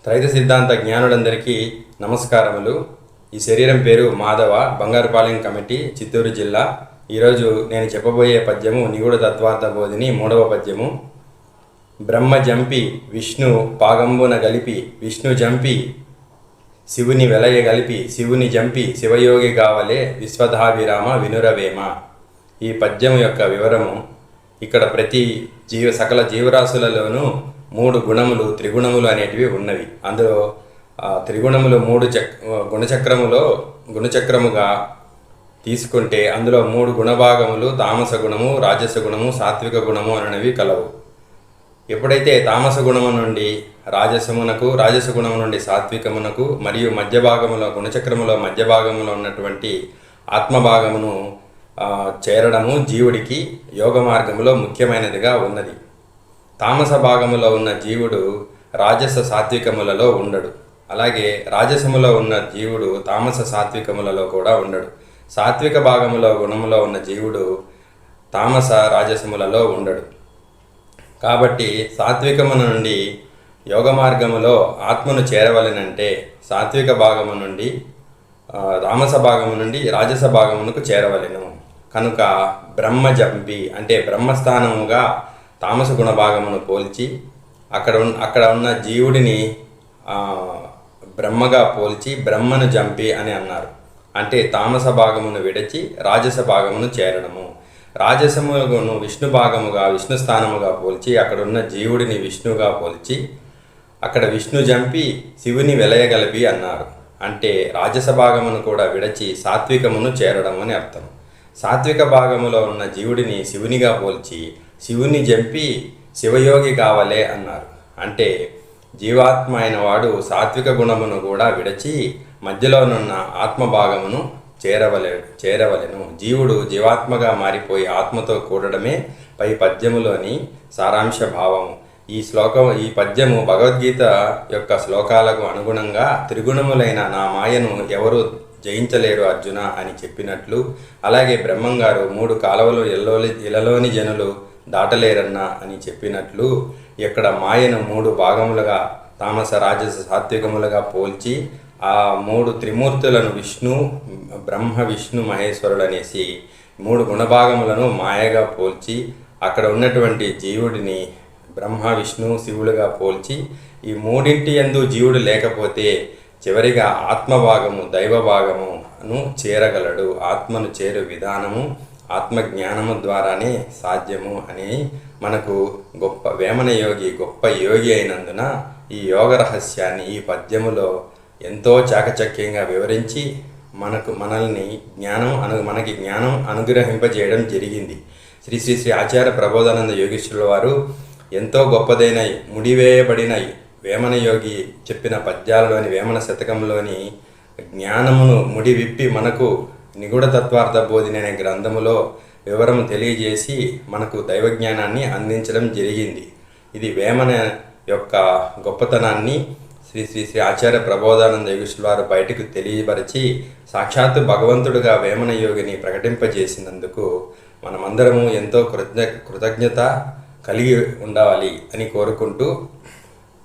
త్రైత సిద్ధాంత జ్ఞానులందరికీ నమస్కారములు. ఈ శరీరం పేరు మాధవ, బంగారుపాలెం కమిటీ, చిత్తూరు జిల్లా. ఈరోజు నేను చెప్పబోయే పద్యము నిగూఢ తత్వార్థ బోధిని 3వ పద్యము. బ్రహ్మ జంపి విష్ణు పాగంబున గలిపి, విష్ణు జంపి శివుని వెలయగలిపి, శివుని జంపి శివయోగి కావలే, విశ్వధాభిరామ వినురవేమ. ఈ పద్యం యొక్క వివరము, ఇక్కడ ప్రతి సకల జీవరాశులలోనూ 3 గుణములు, త్రిగుణములు అనేటివి ఉన్నవి. అందులో త్రిగుణములు 3 గుణచక్రముగా తీసుకుంటే అందులో 3 గుణభాగములు తామస గుణము, రాజస గుణము, సాత్విక గుణము అనేవి కలవు. ఎప్పుడైతే తామస గుణము నుండి రాజసమునకు, రాజస గుణము నుండి సాత్వికమునకు మరియు మధ్య భాగములో గుణచక్రములో మధ్య భాగంలో ఉన్నటువంటి ఆత్మభాగమును చేరడము జీవుడికి యోగ మార్గములో ముఖ్యమైనదిగా ఉన్నది. తామస భాగములో ఉన్న జీవుడు రాజస సాత్వికములలో ఉండడు. అలాగే రాజసములో ఉన్న జీవుడు తామస సాత్వికములలో కూడా ఉండడు. సాత్విక భాగములో గుణములో ఉన్న జీవుడు తామస రాజసములలో ఉండడు. కాబట్టి సాత్వికము నుండి యోగ మార్గములో ఆత్మను చేరవలెనంటే సాత్విక భాగము నుండి తామస భాగము నుండి రాజస భాగమునకు చేరవలెను. కనుక బ్రహ్మజంపి అంటే బ్రహ్మస్థానముగా తామస గుణ భాగమును పోల్చి అక్కడ ఉన్న జీవుడిని బ్రహ్మగా పోల్చి బ్రహ్మను జంపి అని అన్నారు. అంటే తామస భాగమును విడిచి రాజస భాగమును చేరడము. రాజసమును విష్ణు భాగముగా, విష్ణు స్థానముగా పోల్చి అక్కడ ఉన్న జీవుడిని విష్ణుగా పోల్చి అక్కడ విష్ణు జంపి శివుని వెలయగలిపి అన్నారు. అంటే రాజస భాగమును కూడా విడచి సాత్వికమును చేరడం అని అర్థం. సాత్విక భాగములో ఉన్న జీవుడిని శివునిగా పోల్చి శివుని జంపి శివయోగి కావలే అన్నారు. అంటే జీవాత్మ అయిన వాడు సాత్విక గుణమును కూడా విడచి మధ్యలోనున్న ఆత్మభాగమును చేరవలెను. జీవుడు జీవాత్మగా మారిపోయి ఆత్మతో కూడడమే పై పద్యములోని సారాంశ భావము. ఈ పద్యము భగవద్గీత యొక్క శ్లోకాలకు అనుగుణంగా త్రిగుణములైన నా మాయను ఎవరు జయించలేరు అర్జున అని చెప్పినట్లు, అలాగే బ్రహ్మంగారు 3 కాలువలు ఇలలోని జనులు దాటలేరన్నా అని చెప్పినట్లు, ఇక్కడ మాయను 3 భాగములుగా తామస రాజస సాత్వికములుగా పోల్చి ఆ 3 త్రిమూర్తులను విష్ణు, బ్రహ్మ, విష్ణు, మహేశ్వరుడు అనేసి 3 గుణభాగములను మాయగా పోల్చి అక్కడ ఉన్నటువంటి జీవుడిని బ్రహ్మ, విష్ణు, శివులుగా పోల్చి ఈ 3 యందు జీవుడు లేకపోతే చివరిగా ఆత్మభాగము, దైవ భాగమును చేరగలడు. ఆత్మను చేరు విధానము ఆత్మజ్ఞానము ద్వారానే సాధ్యము అని మనకు వేమన యోగి గొప్ప యోగి అయినందున ఈ యోగ రహస్యాన్ని ఈ పద్యములో ఎంతో చాకచక్యంగా వివరించి మనకి జ్ఞానం అనుగ్రహింపజేయడం జరిగింది. శ్రీ శ్రీ శ్రీ ఆచార్య ప్రబోధానంద యోగీశ్వరుల వారు ఎంతో గొప్పదైన ముడివేయబడిన వేమన యోగి చెప్పిన పద్యాలలోని వేమన శతకంలోని జ్ఞానమును ముడివిప్పి మనకు నిగూఢ తత్వార్థ బోధిని అనే గ్రంథములో వివరము తెలియజేసి మనకు దైవజ్ఞానాన్ని అందించడం జరిగింది. ఇది వేమన యొక్క గొప్పతనాన్ని శ్రీ శ్రీ శ్రీ ఆచార్య ప్రబోధానంద యోగీశ్వరుల వారు బయటకు తెలియపరిచి సాక్షాత్తు భగవంతుడుగా వేమన యోగిని ప్రకటింపజేసినందుకు మనమందరము ఎంతో కృతజ్ఞత కలిగి ఉండాలి అని కోరుకుంటూ